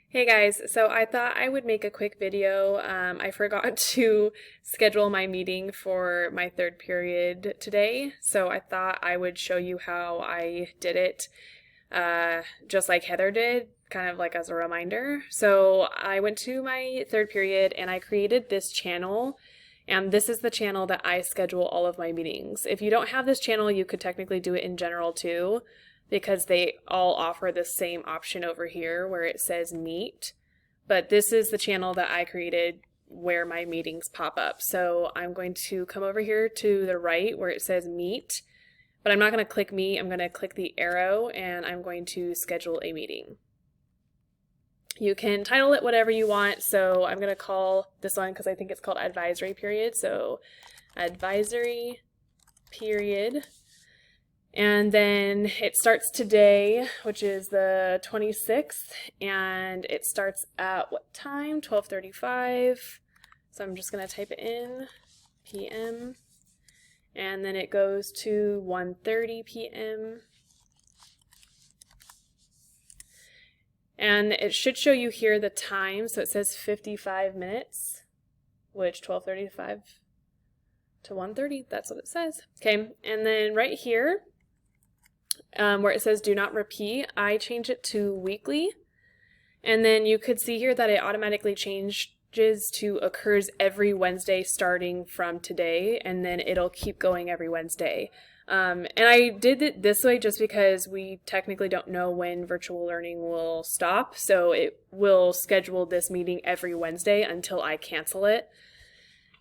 Hey guys, so I thought I would make a quick video. I forgot to schedule my meeting for my third period today, so I thought I would show you how I did it, just like Heather did, kind of like as a reminder. So I went to my third period and I created this channel, and this is the channel that I schedule all of my meetings. If you don't have this channel, you could technically do it in general too, because they all offer the same option over here where it says meet. But this is the channel that I created where my meetings pop up. So I'm going to come over here to the right where it says meet, but I'm not going to click meet. I'm going to click the arrow and I'm going to schedule a meeting. You can title it whatever you want. So I'm going to call this one, because I think it's called advisory period. So advisory period. And then it starts today, which is the 26th, and it starts at what time? 12:35. So I'm just going to type it in, p.m. And then it goes to 1:30 p.m. And it should show you here the time. So it says 55 minutes, which 12:35 to 1:30, that's what it says. Okay, and then right here, where it says do not repeat, I change it to weekly. And then you could see here that it automatically changes to occurs every Wednesday starting from today, and then it'll keep going every Wednesday. And I did it this way just because we technically don't know when virtual learning will stop, so it will schedule this meeting every Wednesday until I cancel it.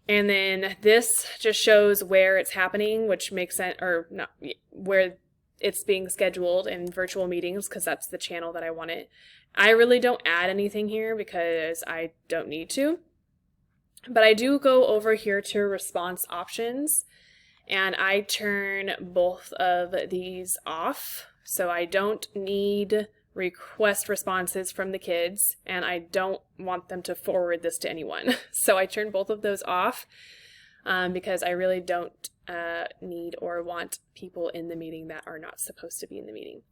And then this just shows where it's happening, which makes sense, or not, where it's being scheduled in virtual meetings, because that's the channel that I want it. I really don't add anything here because I don't need to, but I do go over here to response options and I turn both of these off. So I don't need request responses from the kids, and I don't want them to forward this to anyone. So I turn both of those off because I really don't need or want people in the meeting that are not supposed to be in the meeting.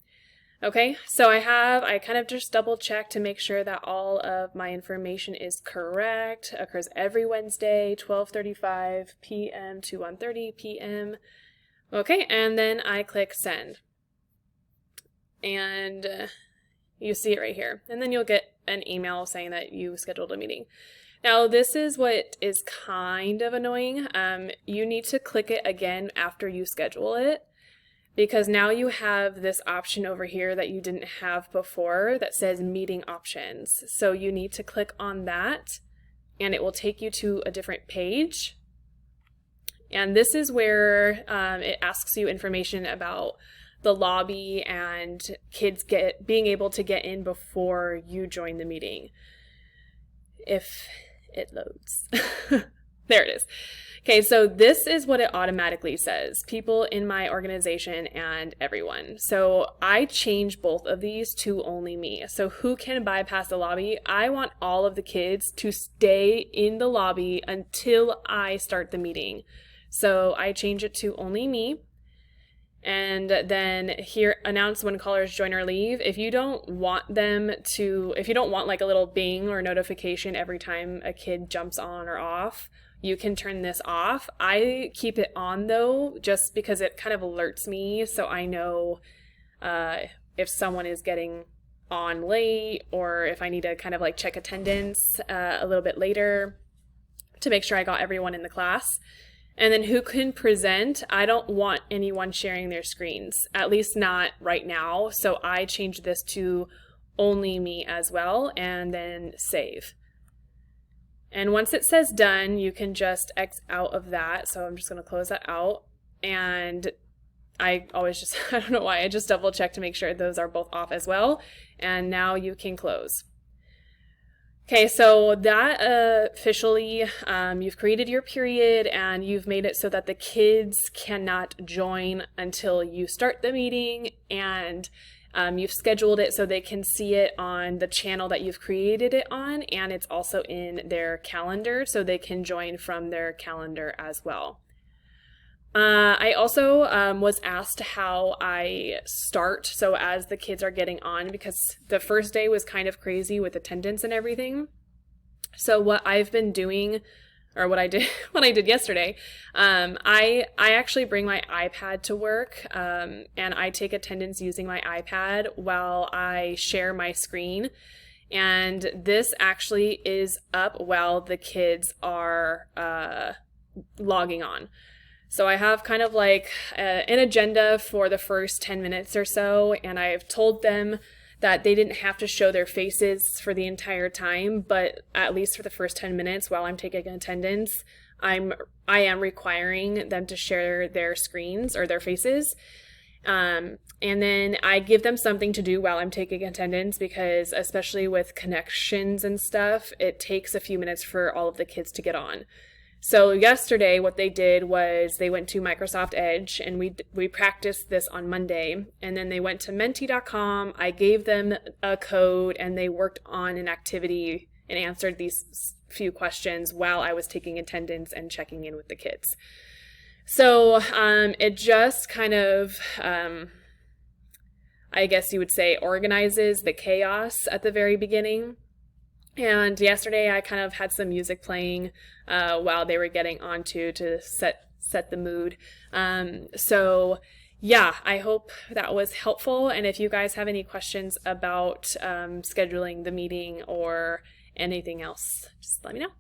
Okay, so I kind of just double check to make sure that all of my information is correct. Occurs every Wednesday, 12:35 p.m. to 1:30 p.m. Okay, and then I click send. And you see it right here. And then you'll get an email saying that you scheduled a meeting. Now, this is what is kind of annoying. You need to click it again after you schedule it, because now you have this option over here that you didn't have before that says meeting options. So you need to click on that and it will take you to a different page. And this is where it asks you information about the lobby and kids being able to get in before you join the meeting. If it loads. There it is. Okay, so this is what it automatically says. People in my organization and everyone. So I change both of these to only me. So who can bypass the lobby? I want all of the kids to stay in the lobby until I start the meeting. So I change it to only me. And then here, announce when callers join or leave. If you don't want like a little bing or notification every time a kid jumps on or off, you can turn this off. I keep it on though, just because it kind of alerts me, so I know if someone is getting on late, or if I need to kind of like check attendance a little bit later to make sure I got everyone in the class. And then who can present? I don't want anyone sharing their screens, at least not right now. So I changed this to only me as well, and then save. And once it says done, you can just X out of that. So I'm just going to close that out. And I always just, I don't know why, I just double check to make sure those are both off as well. And now you can close. Okay, so that officially, you've created your period and you've made it so that the kids cannot join until you start the meeting, and you've scheduled it so they can see it on the channel that you've created it on, and it's also in their calendar so they can join from their calendar as well. I also was asked how I start. So as the kids are getting on, because the first day was kind of crazy with attendance and everything. So what I've been doing, or what I did yesterday, I actually bring my iPad to work, and I take attendance using my iPad while I share my screen. And this actually is up while the kids are logging on. So I have kind of like an agenda for the first 10 minutes or so, and I've told them that they didn't have to show their faces for the entire time, but at least for the first 10 minutes while I'm taking attendance, I am requiring them to share their screens or their faces. And then I give them something to do while I'm taking attendance, because especially with connections and stuff, it takes a few minutes for all of the kids to get on. So yesterday, what they did was they went to Microsoft Edge, and we practiced this on Monday, and then they went to Menti.com. I gave them a code, and they worked on an activity and answered these few questions while I was taking attendance and checking in with the kids. So it just kind of, I guess you would say, organizes the chaos at the very beginning. And yesterday I kind of had some music playing while they were getting onto to set the mood. So yeah, I hope that was helpful. And if you guys have any questions about scheduling the meeting or anything else, just let me know.